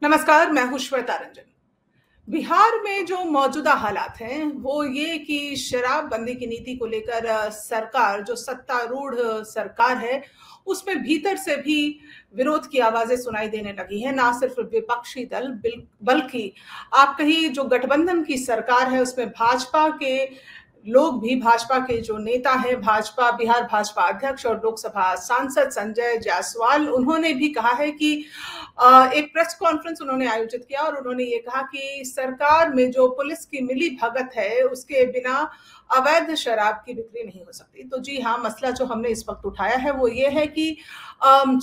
नमस्कार, मैं हूँ श्वेता रंजन। बिहार में जो मौजूदा हालात हैं, वो ये कि शराबबंदी की नीति को लेकर सरकार जो सत्तारूढ़ सरकार है, उसमें भीतर से भी विरोध की आवाज़ें सुनाई देने लगी हैं। ना सिर्फ़ विपक्षी दल बल्कि आप कहिए जो गठबंधन की सरकार है, उसमें भाजपा के लोग भी, भाजपा के जो नेता हैं, बिहार भाजपा अध्यक्ष और लोकसभा सांसद संजय जायसवाल, उन्होंने भी कहा है कि एक प्रेस कॉन्फ्रेंस उन्होंने आयोजित किया और उन्होंने ये कहा कि सरकार में जो पुलिस की मिलीभगत है, उसके बिना अवैध शराब की बिक्री नहीं हो सकती। तो जी हाँ, मसला जो हमने इस वक्त उठाया है वो ये है कि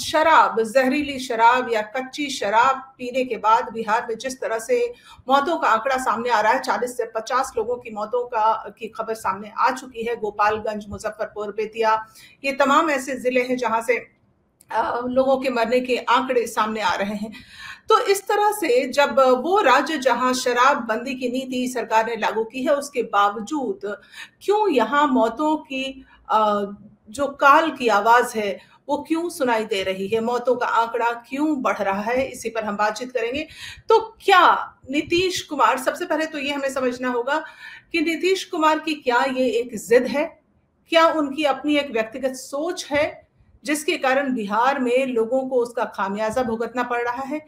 शराब, जहरीली शराब या कच्ची शराब पीने के बाद बिहार में जिस तरह से मौतों का आंकड़ा सामने आ रहा है, 40 से 50 लोगों की मौतों की खबर सामने आ चुकी है। गोपालगंज, मुजफ्फरपुर, बेतिया, ये तमाम ऐसे जिले हैं जहां से लोगों के मरने के आंकड़े सामने आ रहे हैं। तो इस तरह से जब वो राज्य जहां शराबबंदी की नीति सरकार ने लागू की है, उसके बावजूद क्यों यहाँ मौतों की जो काल की आवाज है वो क्यों सुनाई दे रही है, मौतों का आंकड़ा क्यों बढ़ रहा है, इसी पर हम बातचीत करेंगे। तो क्या नीतीश कुमार, सबसे पहले तो ये हमें समझना होगा कि नीतीश कुमार की क्या ये एक जिद है, क्या उनकी अपनी एक व्यक्तिगत सोच है जिसके कारण बिहार में लोगों को उसका खामियाजा भुगतना पड़ रहा है।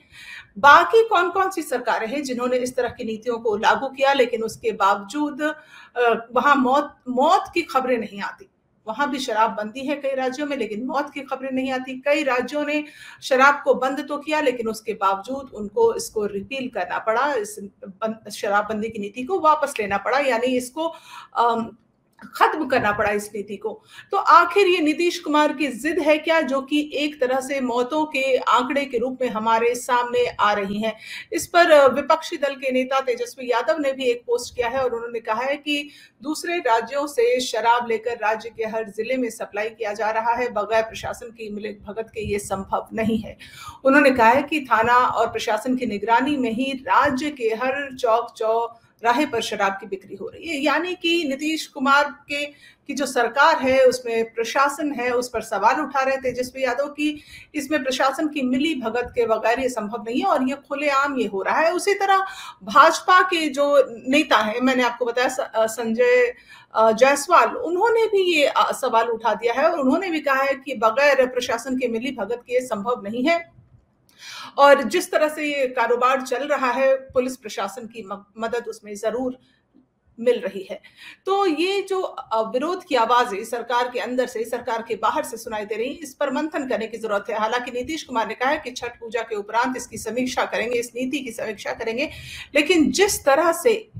बाकी कौन कौन सी सरकारें हैं जिन्होंने इस तरह की नीतियों को लागू किया लेकिन उसके बावजूद वहां मौत मौत की खबरें नहीं आती। वहां भी शराबबंदी है कई राज्यों में लेकिन मौत की खबरें नहीं आती। कई राज्यों ने शराब को बंद तो किया लेकिन उसके बावजूद उनको इसको रिपील करना पड़ा, इस शराबबंदी की नीति को वापस लेना पड़ा, यानी इसको खत्म करना पड़ा इस नीति को। तो आखिर ये नीतीश कुमार की जिद है क्या, जो कि एक तरह से मौतों के आंकड़े के रूप में हमारे सामने आ रही हैं। इस पर विपक्षी दल के नेता तेजस्वी यादव ने भी एक पोस्ट किया है और उन्होंने कहा है कि दूसरे राज्यों से शराब लेकर राज्य के हर जिले में सप्लाई किया जा रहा है, बगैर प्रशासन की मिलीभगत के ये संभव नहीं है। उन्होंने कहा है कि थाना और प्रशासन की निगरानी में ही राज्य के हर चौक चौराहे पर शराब की बिक्री हो रही है। यानी कि नीतीश कुमार की जो सरकार है उसमें प्रशासन है, उस पर सवाल उठा रहे तेजस्वी यादव की इसमें प्रशासन की मिली भगत के बगैर ये संभव नहीं है और ये खुलेआम ये हो रहा है। उसी तरह भाजपा के जो नेता हैं, मैंने आपको बताया संजय जायसवाल, उन्होंने भी ये सवाल उठा दिया है और उन्होंने भी कहा है कि बगैर प्रशासन के मिली भगत के ये संभव नहीं है और जिस तरह से ये कारोबार चल रहा है, पुलिस प्रशासन की मदद उसमें जरूर मिल रही है। तो ये जो विरोध की आवाजें सरकार के अंदर से, सरकार के बाहर से सुनाई दे रही, इस पर मंथन करने की जरूरत है। हालांकि नीतीश कुमार ने कहा है कि छठ पूजा के उपरांत इसकी समीक्षा करेंगे, इस नीति की समीक्षा करेंगे, लेकिन जिस तरह से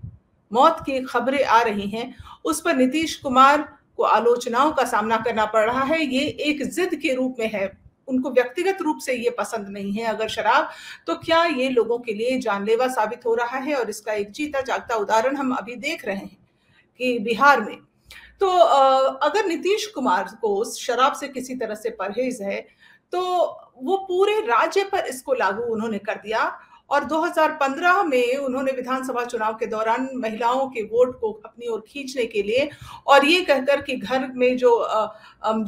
मौत की खबरें आ रही हैं उस पर नीतीश कुमार को आलोचनाओं का सामना करना पड़ रहा है। ये एक जिद के रूप में है, उनको व्यक्तिगत रूप से ये पसंद नहीं है अगर शराब, तो क्या ये लोगों के लिए जानलेवा साबित हो रहा है और इसका एक जीता जागता उदाहरण हम अभी देख रहे हैं कि बिहार में। तो अगर नीतीश कुमार को शराब से किसी तरह से परहेज है तो वो पूरे राज्य पर इसको लागू उन्होंने कर दिया और 2015 में उन्होंने विधानसभा चुनाव के दौरान महिलाओं के वोट को अपनी ओर खींचने के लिए और ये कहकर कि घर में जो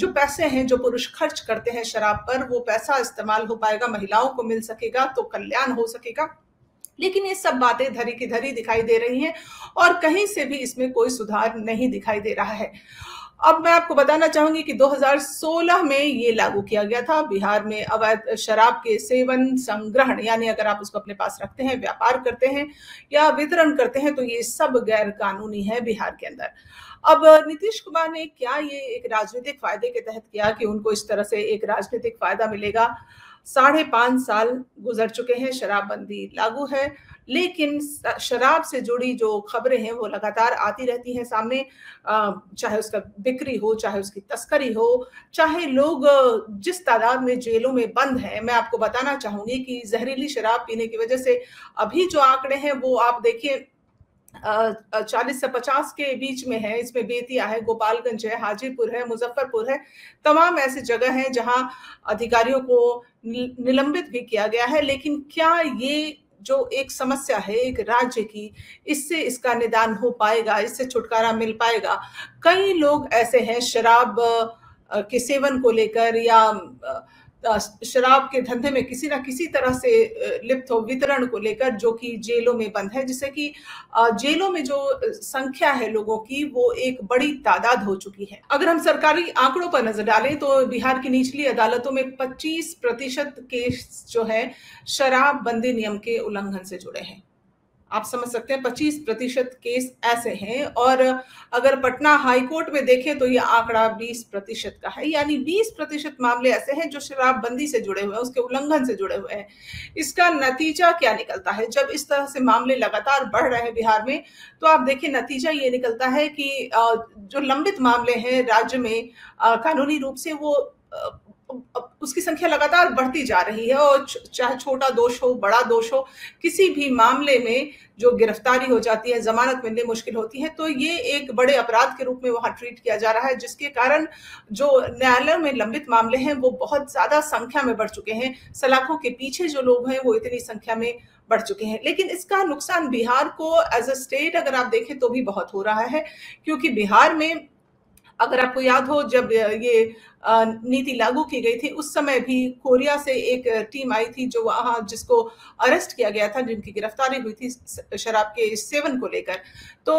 पैसे हैं जो पुरुष खर्च करते हैं शराब पर, वो पैसा इस्तेमाल हो पाएगा, महिलाओं को मिल सकेगा तो कल्याण हो सकेगा। लेकिन ये सब बातें धरी की धरी दिखाई दे रही हैं और कहीं से भी इसमें कोई सुधार नहीं दिखाई दे रहा है। अब मैं आपको बताना चाहूंगी कि 2016 में ये लागू किया गया था। बिहार में अवैध शराब के सेवन, संग्रहण, यानी अगर आप उसको अपने पास रखते हैं, व्यापार करते हैं या वितरण करते हैं तो ये सब गैर कानूनी है बिहार के अंदर। अब नीतीश कुमार ने क्या ये एक राजनीतिक फायदे के तहत किया कि उनको इस तरह से एक राजनीतिक फायदा मिलेगा। 5.5 साल गुजर चुके हैं, शराबबंदी लागू है, लेकिन शराब से जुड़ी जो खबरें हैं वो लगातार आती रहती हैं सामने, चाहे उसका बिक्री हो, चाहे उसकी तस्करी हो, चाहे लोग जिस तादाद में जेलों में बंद हैं। मैं आपको बताना चाहूंगी कि जहरीली शराब पीने की वजह से अभी जो आंकड़े हैं वो आप देखिए 40 से 50 के बीच में है। इसमें बेतिया है, गोपालगंज है, हाजीपुर है, मुजफ्फरपुर है, तमाम ऐसी जगह हैं जहां अधिकारियों को निलंबित भी किया गया है। लेकिन क्या ये जो एक समस्या है एक राज्य की, इससे इसका निदान हो पाएगा, इससे छुटकारा मिल पाएगा? कई लोग ऐसे हैं शराब के सेवन को लेकर या शराब के धंधे में किसी न किसी तरह से लिप्त हो वितरण को लेकर, जो कि जेलों में बंद है, जिससे कि जेलों में जो संख्या है लोगों की वो एक बड़ी तादाद हो चुकी है। अगर हम सरकारी आंकड़ों पर नजर डालें तो बिहार की निचली अदालतों में 25% केस जो है शराबबंदी नियम के उल्लंघन से जुड़े हैं। आप समझ सकते हैं 25% केस ऐसे हैं, और अगर पटना हाई कोर्ट में देखें तो यह आंकड़ा 20% का है, यानी 20% मामले ऐसे हैं जो शराबबंदी से जुड़े हुए हैं, उसके उल्लंघन से जुड़े हुए हैं। इसका नतीजा क्या निकलता है? जब इस तरह से मामले लगातार बढ़ रहे हैं बिहार में, तो आप देखिए नतीजा ये निकलता है कि जो लंबित मामले हैं राज्य में कानूनी रूप से वो उसकी संख्या लगातार बढ़ती जा रही है, और चाहे छोटा दोष हो बड़ा दोष हो, किसी भी मामले में जो गिरफ्तारी हो जाती है, जमानत मिलनी मुश्किल होती है, तो ये एक बड़े अपराध के रूप में वहां ट्रीट किया जा रहा है, जिसके कारण जो न्यायालय में लंबित मामले हैं वो बहुत ज्यादा संख्या में बढ़ चुके हैं। सलाखों के पीछे जो लोग हैं वो इतनी संख्या में बढ़ चुके हैं। लेकिन इसका नुकसान बिहार को एज अ स्टेट अगर आप देखें तो भी बहुत हो रहा है, क्योंकि बिहार में अगर आपको याद हो जब ये नीति लागू की गई थी, उस समय भी कोरिया से एक टीम आई थी जो वहां जिसको अरेस्ट किया गया था, जिनकी गिरफ्तारी हुई थी शराब के सेवन को लेकर। तो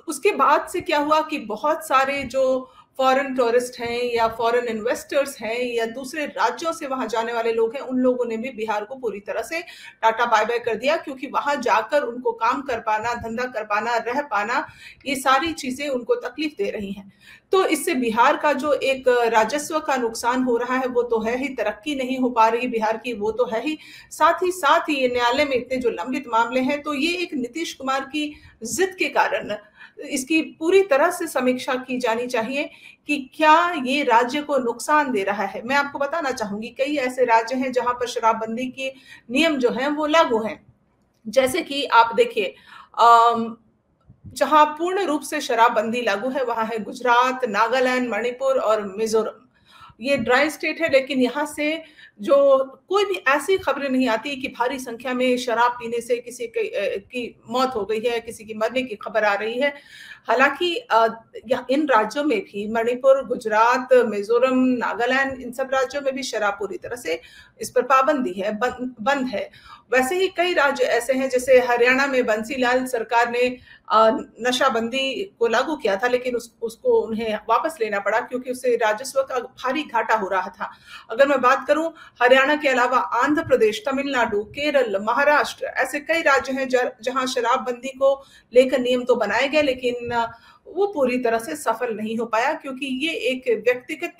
उसके बाद से क्या हुआ कि बहुत सारे जो फॉरेन टूरिस्ट हैं या फॉरेन इन्वेस्टर्स हैं या दूसरे राज्यों से वहां जाने वाले लोग हैं, उन लोगों ने भी बिहार को पूरी तरह से टाटा बाय बाय कर दिया, क्योंकि वहां जाकर उनको काम कर पाना, धंधा कर पाना, रह पाना, ये सारी चीजें उनको तकलीफ दे रही हैं। तो इससे बिहार का जो एक राजस्व का नुकसान हो रहा है वो तो है ही, तरक्की नहीं हो पा रही बिहार की वो तो है ही, साथ ही ये न्यायालय में इतने जो लंबित मामले हैं, तो ये एक नीतीश कुमार की जिद के कारण इसकी पूरी तरह से समीक्षा की जानी चाहिए कि क्या ये राज्य को नुकसान दे रहा है। मैं आपको बताना चाहूंगी कई ऐसे राज्य हैं जहां पर शराबबंदी के नियम जो हैं वो लागू हैं। जैसे कि आप देखिए जहां पूर्ण रूप से शराबबंदी लागू है वहां है गुजरात, नागालैंड, मणिपुर और मिजोरम। ये ड्राई स्टेट है, लेकिन यहाँ से जो कोई भी ऐसी खबरें नहीं आती कि भारी संख्या में शराब पीने से किसी की मौत हो गई है, किसी की मरने की खबर आ रही है। हालांकि इन राज्यों में भी मणिपुर, गुजरात, मिजोरम, नागालैंड, इन सब राज्यों में भी शराब पूरी तरह से इस पर पाबंदी है, बंद है। वैसे ही कई राज्य ऐसे हैं, जैसे हरियाणा में बंसीलाल सरकार ने नशाबंदी को लागू किया था, लेकिन उसको उन्हें वापस लेना पड़ा क्योंकि उससे राजस्व का भारी घाटा हो रहा था। अगर मैं बात करूं हरियाणा के अलावा आंध्र प्रदेश, तमिलनाडु, केरल, महाराष्ट्र, ऐसे कई राज्य हैं जहां शराबबंदी को लेकर नियम तो बनाए गए, लेकिन वो पूरी तरह से सफल नहीं हो पाया, क्योंकि ये एक व्यक्तिगत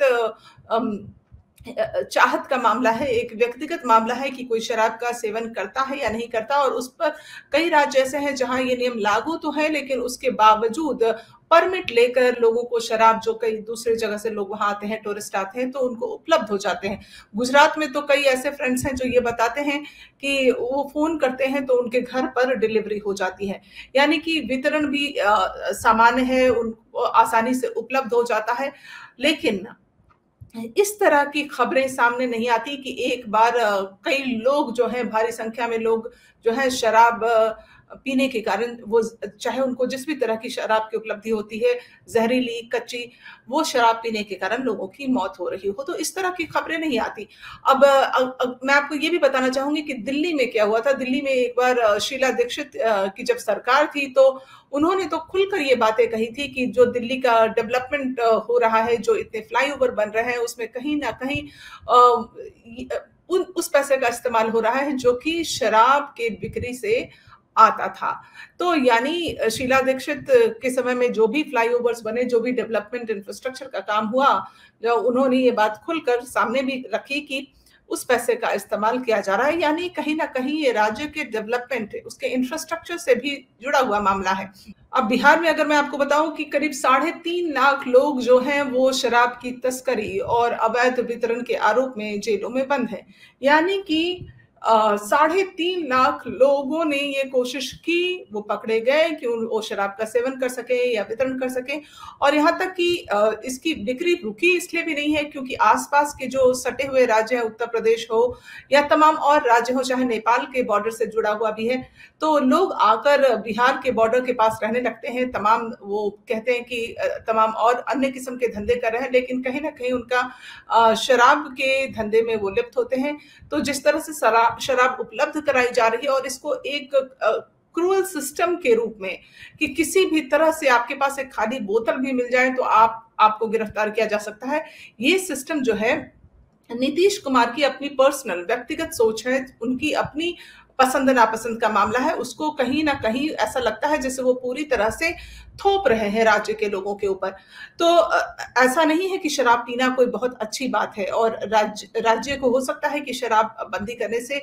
चाहत का मामला है, एक व्यक्तिगत मामला है कि कोई शराब का सेवन करता है या नहीं करता। और उस पर कई राज्य ऐसे हैं जहां ये नियम लागू तो है, लेकिन उसके बावजूद परमिट लेकर लोगों को शराब, जो कई दूसरे जगह से लोग वहां आते हैं, टूरिस्ट आते हैं, तो उनको उपलब्ध हो जाते हैं। गुजरात में तो कई ऐसे फ्रेंड्स हैं जो ये बताते हैं कि वो फोन करते हैं तो उनके घर पर डिलीवरी हो जाती है, यानी कि वितरण भी सामान्य है, उनको आसानी से उपलब्ध हो जाता है। लेकिन इस तरह की खबरें सामने नहीं आती कि एक बार कई लोग जो हैं, भारी संख्या में लोग जो है शराब पीने के कारण, वो चाहे उनको जिस भी तरह की शराब की उपलब्धि होती है, जहरीली, कच्ची, वो शराब पीने के कारण लोगों की मौत हो रही हो, तो इस तरह की खबरें नहीं आती। अब मैं आपको ये भी बताना चाहूंगी कि दिल्ली में क्या हुआ था। दिल्ली में एक बार शीला दीक्षित की जब सरकार थी तो उन्होंने तो खुलकर ये बातें कही थी कि जो दिल्ली का डेवलपमेंट हो रहा है, जो इतने फ्लाईओवर बन रहे हैं, उसमें कहीं ना कहीं उस पैसे का इस्तेमाल हो रहा है जो कि शराब के बिक्री से आता था। तो यानी शीला दीक्षित के समय में जो भी फ्लाईओवर्स बने, जो भी डेवलपमेंट इंफ्रास्ट्रक्चर का काम हुआ, जो उन्होंने ये बात खुलकर सामने भी रखी कि उस पैसे का इस्तेमाल किया जा रहा है, यानी कहीं ना कहीं ये राज्य के डेवलपमेंट, उसके इंफ्रास्ट्रक्चर से भी जुड़ा हुआ मामला है। अब बिहार में अगर मैं आपको बताऊं कि करीब 3.5 लाख लोग जो हैं वो शराब की तस्करी और अवैध वितरण के आरोप में जेलों में बंद हैं, यानी कि 3.5 लाख लोगों ने ये कोशिश की, वो पकड़े गए कि वो शराब का सेवन कर सके या वितरण कर सके। और यहाँ तक कि इसकी बिक्री रुकी इसलिए भी नहीं है क्योंकि आसपास के जो सटे हुए राज्य हैं, उत्तर प्रदेश हो या तमाम और राज्य हो, चाहे नेपाल के बॉर्डर से जुड़ा हुआ भी है, तो लोग आकर बिहार के बॉर्डर के पास रहने लगते हैं। तमाम वो कहते हैं कि तमाम और अन्य किस्म के धंधे कर रहे हैं, लेकिन कहीं ना कहीं उनका शराब के धंधे में वो लिप्त होते हैं। तो जिस तरह से शराब उपलब्ध कराई जा रही है और इसको एक क्रूअल सिस्टम के रूप में कि किसी भी तरह से आपके पास एक खाली बोतल भी मिल जाए तो आपको गिरफ्तार किया जा सकता है, ये सिस्टम जो है नीतीश कुमार की अपनी पर्सनल व्यक्तिगत सोच है, उनकी अपनी पसंद नापसंद का मामला है। उसको कहीं ना कहीं ऐसा लगता है जैसे वो पूरी तरह से थोप रहे हैं राज्य के लोगों के ऊपर। तो ऐसा नहीं है कि शराब पीना कोई बहुत अच्छी बात है और राज्य को हो सकता है कि शराब बंदी करने से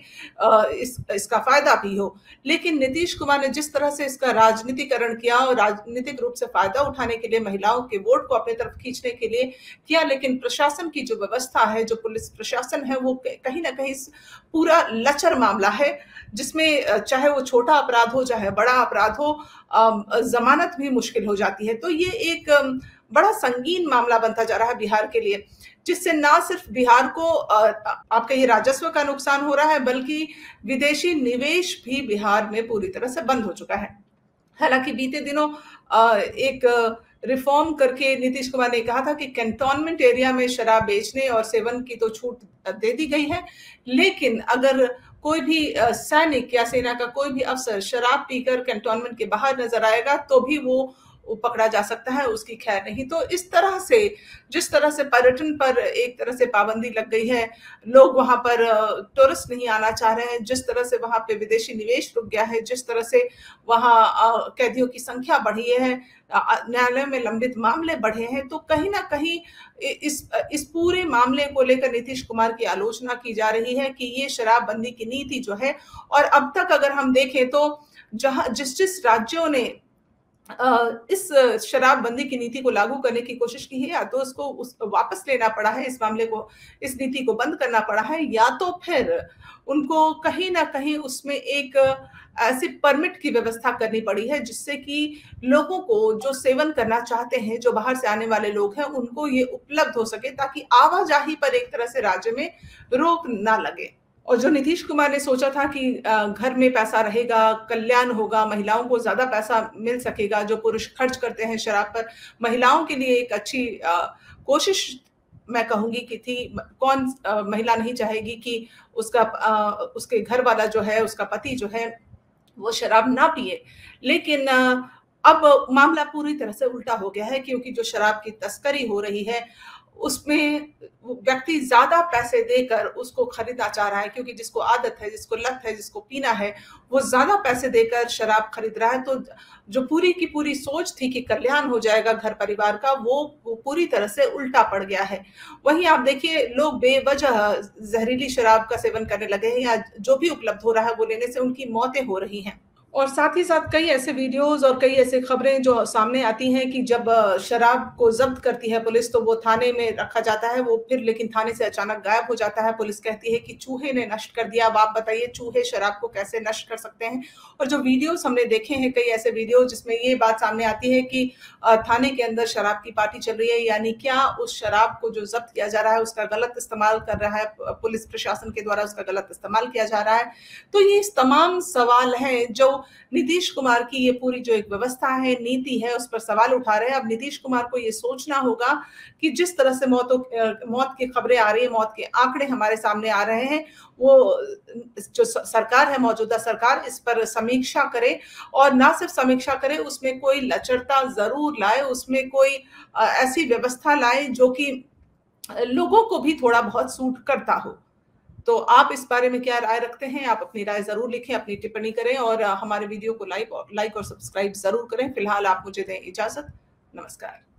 इसका फायदा भी हो, लेकिन नीतीश कुमार ने जिस तरह से इसका राजनीतिकरण किया और राजनीतिक रूप से फायदा उठाने के लिए, महिलाओं के वोट को अपनी तरफ खींचने के लिए किया, लेकिन प्रशासन की जो व्यवस्था है, जो पुलिस प्रशासन है, वो कहीं ना कहीं पूरा लचर मामला है, जिसमें चाहे वो छोटा अपराध हो चाहे बड़ा अपराध हो, जमानत भी मुश्किल हो जाती है। तो ये एक बड़ा संगीन मामला बनता जा रहा है बिहार के लिए, जिससे ना सिर्फ बिहार को आपके ये राजस्व का नुकसान हो रहा है, बल्कि विदेशी निवेश भी बिहार में पूरी तरह से बंद हो चुका है। हालांकि बीते दिनों एक रिफॉर्म करके नीतीश कुमार ने कहा था कि कैंटोनमेंट एरिया में शराब बेचने और सेवन की तो छूट दे दी गई है, लेकिन अगर कोई भी सैनिक या सेना का कोई भी अफसर शराब पीकर कैंटोनमेंट के बाहर नजर आएगा तो भी वो पकड़ा जा सकता है, उसकी खैर नहीं। तो इस तरह से, जिस तरह से पर्यटन पर एक तरह से पाबंदी लग गई है, लोग वहां पर टूरिस्ट नहीं आना चाह रहे हैं, जिस तरह से वहां पे विदेशी निवेश रुक गया है, जिस तरह से वहां कैदियों की संख्या बढ़ी है, न्यायालय में लंबित मामले बढ़े हैं, तो कहीं ना कहीं इस पूरे मामले को लेकर नीतीश कुमार की आलोचना की जा रही है कि ये शराबबंदी की नीति जो है, और अब तक अगर हम देखें तो जिस राज्यों ने इस शराबबंदी की नीति को लागू करने की कोशिश की है, या तो उसको वापस लेना पड़ा है, इस मामले को, इस नीति को बंद करना पड़ा है, या तो फिर उनको कहीं ना कहीं उसमें एक ऐसी परमिट की व्यवस्था करनी पड़ी है जिससे कि लोगों को जो सेवन करना चाहते हैं, जो बाहर से आने वाले लोग हैं, उनको ये उपलब्ध हो सके, ताकि आवाजाही पर एक तरह से राज्य में रोक ना लगे। और जो नीतीश कुमार ने सोचा था कि घर में पैसा रहेगा, कल्याण होगा, महिलाओं को ज्यादा पैसा मिल सकेगा, जो पुरुष खर्च करते हैं शराब पर, महिलाओं के लिए एक अच्छी कोशिश मैं कहूंगी कि थी। कौन महिला नहीं चाहेगी कि उसके घर वाला जो है, उसका पति जो है, वो शराब ना पिए। लेकिन अब मामला पूरी तरह से उल्टा हो गया है, क्योंकि जो शराब की तस्करी हो रही है उसमें व्यक्ति ज्यादा पैसे देकर उसको खरीदना चाह रहा है, क्योंकि जिसको आदत है, जिसको लत है, जिसको पीना है, वो ज्यादा पैसे देकर शराब खरीद रहा है। तो जो पूरी की पूरी सोच थी कि कल्याण हो जाएगा घर परिवार का, वो पूरी तरह से उल्टा पड़ गया है। वहीं आप देखिए, लोग बेवजह जहरीली शराब का सेवन करने लगे हैं, या जो भी उपलब्ध हो रहा है वो लेने से उनकी मौतें हो रही हैं। और साथ ही साथ कई ऐसे वीडियोस और कई ऐसे खबरें जो सामने आती हैं कि जब शराब को जब्त करती है पुलिस, तो वो थाने में रखा जाता है, वो फिर लेकिन थाने से अचानक गायब हो जाता है। पुलिस कहती है कि चूहे ने नष्ट कर दिया। अब आप बताइए, चूहे शराब को कैसे नष्ट कर सकते हैं? और जो वीडियोस हमने देखे हैं, कई ऐसे वीडियो जिसमें ये बात सामने आती है कि थाने के अंदर शराब की पार्टी चल रही है, यानी क्या उस शराब को जो जब्त किया जा रहा है उसका गलत इस्तेमाल कर रहा है पुलिस प्रशासन के द्वारा, उसका गलत इस्तेमाल किया जा रहा है। तो ये तमाम सवाल हैं जो नीतीश कुमार की ये पूरी जो एक व्यवस्था है, नीति है, उस पर सवाल उठा रहे हैं। अब नीतीश कुमार को ये सोचना होगा कि जिस तरह से मौत की खबरें आ रही है, मौत के आंकड़े हमारे सामने आ रहे हैं, वो जो सरकार है, मौजूदा सरकार, इस पर समीक्षा करे, और ना सिर्फ समीक्षा करे, उसमें कोई लचरता जरूर लाए, उसमें कोई ऐसी व्यवस्था लाए जो कि लोगों को भी थोड़ा बहुत सूट करता हो। तो आप इस बारे में क्या राय रखते हैं? आप अपनी राय जरूर लिखें, अपनी टिप्पणी करें, और हमारे वीडियो को लाइक और सब्सक्राइब जरूर करें। फिलहाल आप मुझे दें इजाजत। नमस्कार।